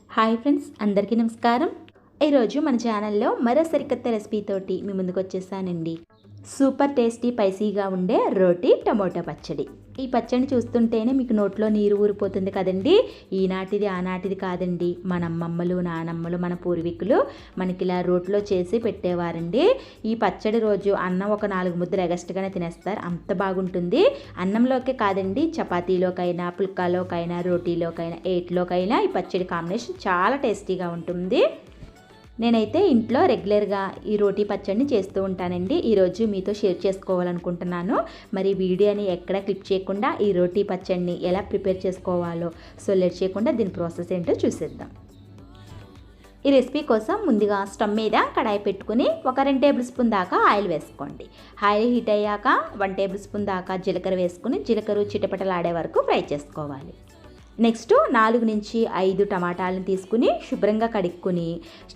Hi friends, అందరికీ నమస్కారం. ఈరోజు మన ఛానల్లో మరో సరికొత్త రెసిపీ తోటి మీ ముందుకు వచ్చేసానండి. సూపర్ టేస్టీ స్పైసీగా ఉండే రోటీ టమోటా పచ్చడి. ఈ పచ్చడిని చూస్తుంటేనే మీకు నోట్లో నీరు ఊరిపోతుంది కదండి. ఈనాటిది ఆనాటిది కాదండి. మన అమ్మమ్మలు, నానమ్మలు, మన పూర్వీకులు మనకి ఇలా రోట్లో చేసి పెట్టేవారండి. ఈ పచ్చడి రోజు అన్నం ఒక 4 ముద్దలు ఎగస్ట్గానే తినేస్తారు, అంత బాగుంటుంది. అన్నంలోకే కాదండి, చపాతీలోకైనా, పుల్కాలోకైనా, రోటీలోకైనా, ఏట్లోకైనా ఈ పచ్చడి కాంబినేషన్ చాలా టేస్టీగా ఉంటుంది. నేనైతే ఇంట్లో రెగ్యులర్గా ఈ రోటీ పచ్చడిని చేస్తూ ఉంటానండి. ఈరోజు మీతో షేర్ చేసుకోవాలనుకుంటున్నాను. మరి వీడియోని ఎక్కడ క్లిప్ చేయకుండా ఈ రోటీ పచ్చడిని ఎలా ప్రిపేర్ చేసుకోవాలో లేట్ చేయకుండా దీని ప్రాసెస్ ఏంటో చూసేద్దాం. ఈ రెసిపీ కోసం ముందుగా స్టవ్ మీద కడాయి పెట్టుకుని ఒక 2 టేబుల్ స్పూన్ దాకా ఆయిల్ వేసుకోండి. ఆయిల్ హీట్ అయ్యాక 1 టేబుల్ స్పూన్ దాకా జీలకర్ర వేసుకుని జీలకర్ర చిటపటలాడే వరకు ఫ్రై చేసుకోవాలి. నెక్స్ట్ 4 నుంచి 5 టమాటాలను తీసుకుని శుభ్రంగా కడుక్కుని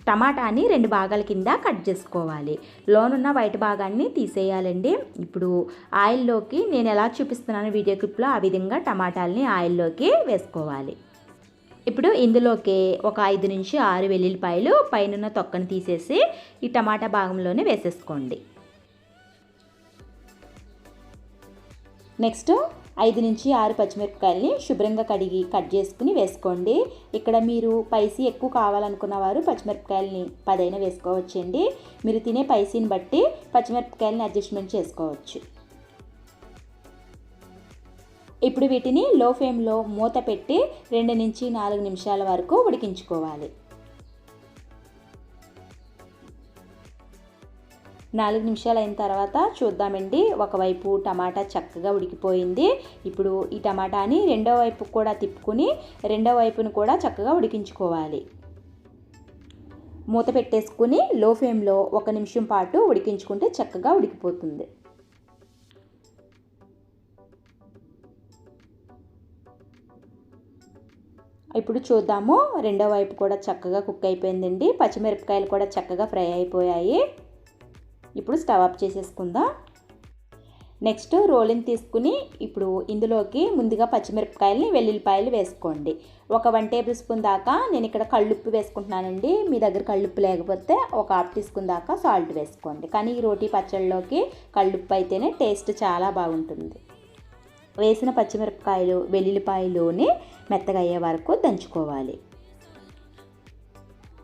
టమాటాని 2 భాగాల కింద కట్ చేసుకోవాలి. లోనున్న వైట్ భాగాన్ని తీసేయాలండి. ఇప్పుడు ఆయిల్లోకి నేను ఎలా చూపిస్తున్నాను వీడియో క్లిప్లో ఆ విధంగా టమాటాలని ఆయిల్లోకి వేసుకోవాలి. ఇప్పుడు ఇందులోకి ఒక 5 నుంచి 6 వెల్లుల్లిపాయలు పైన తొక్కను తీసేసి ఈ టమాటా భాగంలోనే వేసేసుకోండి. నెక్స్ట్ 5 నుంచి 6 పచ్చిమిరపకాయలని శుభ్రంగా కడిగి కట్ చేసుకుని వేసుకోండి. ఇక్కడ మీరు స్పైసీ ఎక్కువ కావాలనుకున్న వారు పచ్చిమిరపకాయలని 10 అయినా వేసుకోవచ్చండి. మీరు తినే స్పైసీని బట్టి పచ్చిమిరపకాయలని అడ్జస్ట్మెంట్ చేసుకోవచ్చు. ఇప్పుడు వీటిని లో ఫ్లేమ్లో మూత పెట్టి 2 నుంచి 4 నిమిషాల వరకు ఉడికించుకోవాలి. 4 నిమిషాలు అయిన తర్వాత చూద్దామండి. ఒకవైపు టమాటా చక్కగా ఉడికిపోయింది. ఇప్పుడు ఈ టమాటాని రెండో వైపు కూడా తిప్పుకుని రెండో వైపును కూడా చక్కగా ఉడికించుకోవాలి. మూత పెట్టేసుకుని లో ఫ్లేమ్లో 1 నిమిషం పాటు ఉడికించుకుంటే చక్కగా ఉడికిపోతుంది. ఇప్పుడు చూద్దాము, రెండో వైపు కూడా చక్కగా కుక్ అయిపోయిందండి. పచ్చిమిరపకాయలు కూడా చక్కగా ఫ్రై అయిపోయాయి. ఇప్పుడు స్టవ్ ఆఫ్ చేసేసుకుందాం. నెక్స్ట్ రోలింగ్ తీసుకుని ఇప్పుడు ఇందులోకి ముందుగా పచ్చిమిరపకాయలని వెల్లుల్లిపాయలు వేసుకోండి. ఒక 1 టేబుల్ స్పూన్ దాకా నేను ఇక్కడ కళ్ళుప్పు వేసుకుంటున్నానండి. మీ దగ్గర కళ్ళుప్పు లేకపోతే ఒక 1/2 టీ స్పూన్ దాకా సాల్ట్ వేసుకోండి. కానీ ఈ రోటీ పచ్చళ్ళలోకి కళ్ళుప్పు అయితేనే టేస్ట్ చాలా బాగుంటుంది. వేసిన పచ్చిమిరపకాయలు వెల్లుల్లిపాయలుని మెత్తగా అయ్యే వరకు దంచుకోవాలి.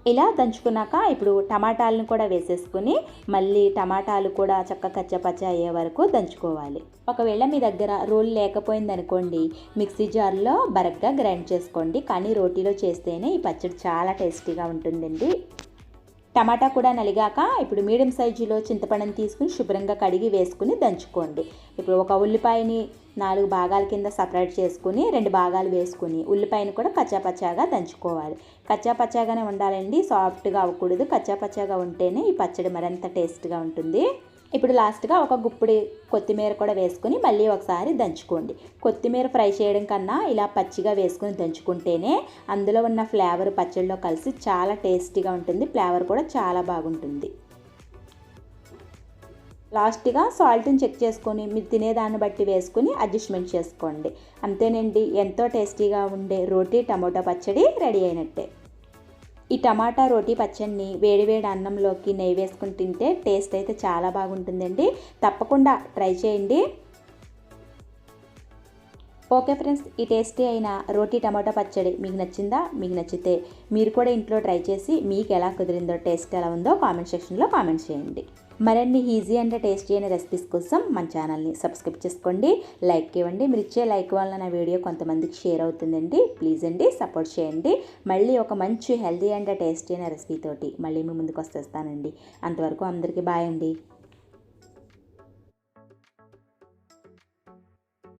ఇలా దంచుకున్నాక ఇప్పుడు టమాటాలను కూడా వేసేసుకుని మళ్ళీ టమాటాలు కూడా చక్కగా కచ్చపచ్చ అయ్యే వరకు దంచుకోవాలి. ఒకవేళ మీ దగ్గర రోల్ లేకపోయిందనుకోండి, మిక్సీ జార్లో బరగ్గా గ్రైండ్ చేసుకోండి. కానీ రోటీలో చేస్తేనే ఈ పచ్చడి చాలా టేస్టీగా ఉంటుందండి. టమాటా కూడా నలిగాక ఇప్పుడు మీడియం సైజులో చింతపండుని తీసుకుని శుభ్రంగా కడిగి వేసుకుని దంచుకోండి. ఇప్పుడు ఒక ఉల్లిపాయని 4 భాగాల కింద సపరేట్ చేసుకుని 2 భాగాలు వేసుకుని ఉల్లిపాయని కూడా కచ్చాపచ్చాగా దంచుకోవాలి. కచ్చాపచ్చాగానే ఉండాలండి, సాఫ్ట్గా అవ్వకూడదు. కచ్చాపచ్చాగా ఉంటేనే ఈ పచ్చడి మరింత టేస్ట్గా ఉంటుంది. ఇప్పుడు లాస్ట్గా ఒక గుప్పిడి కొత్తిమీర కూడా వేసుకుని మళ్ళీ ఒకసారి దంచుకోండి. కొత్తిమీర ఫ్రై చేయడం కన్నా ఇలా పచ్చిగా వేసుకుని దంచుకుంటేనే అందులో ఉన్న ఫ్లేవర్ పచ్చడిలో కలిసి చాలా టేస్టీగా ఉంటుంది. ఫ్లేవర్ కూడా చాలా బాగుంటుంది. లాస్ట్గా సాల్ట్ని చెక్ చేసుకొని మీరు తినేదాన్ని బట్టి వేసుకుని అడ్జస్ట్మెంట్ చేసుకోండి. అంతేనండి, ఎంతో టేస్టీగా ఉండే రోటీ టమోటా పచ్చడి రెడీ అయినట్టే. ఈ టమాటా రోటీ పచ్చడిని వేడివేడి అన్నంలోకి నెయ్యి వేసుకుని తింటే టేస్ట్ అయితే చాలా బాగుంటుందండి. తప్పకుండా ట్రై చేయండి. ఓకే ఫ్రెండ్స్, ఈ టేస్టీ అయిన రోటీ టమాటా పచ్చడి మీకు నచ్చిందా? మీకు నచ్చితే మీరు కూడా ఇంట్లో ట్రై చేసి మీకు ఎలా కుదిరిందో, టేస్ట్ ఎలా ఉందో కామెంట్ సెక్షన్లో కామెంట్ చేయండి. మరిన్ని ఈజీ అండ్ టేస్టీ అయిన రెసిపీస్ కోసం మన ఛానల్ని సబ్స్క్రైబ్ చేసుకోండి, లైక్ ఇవ్వండి. మీరు ఇచ్చే లైక్ వల్ల నా వీడియో కొంతమందికి షేర్ అవుతుందండి. ప్లీజ్ అండి, సపోర్ట్ చేయండి. మళ్ళీ ఒక మంచి హెల్తీ అండ్ టేస్టీ అయిన రెసిపీ తోటి మళ్ళీ మీ ముందుకు వస్తానండి. అంతవరకు అందరికీ బాయ్ అండి.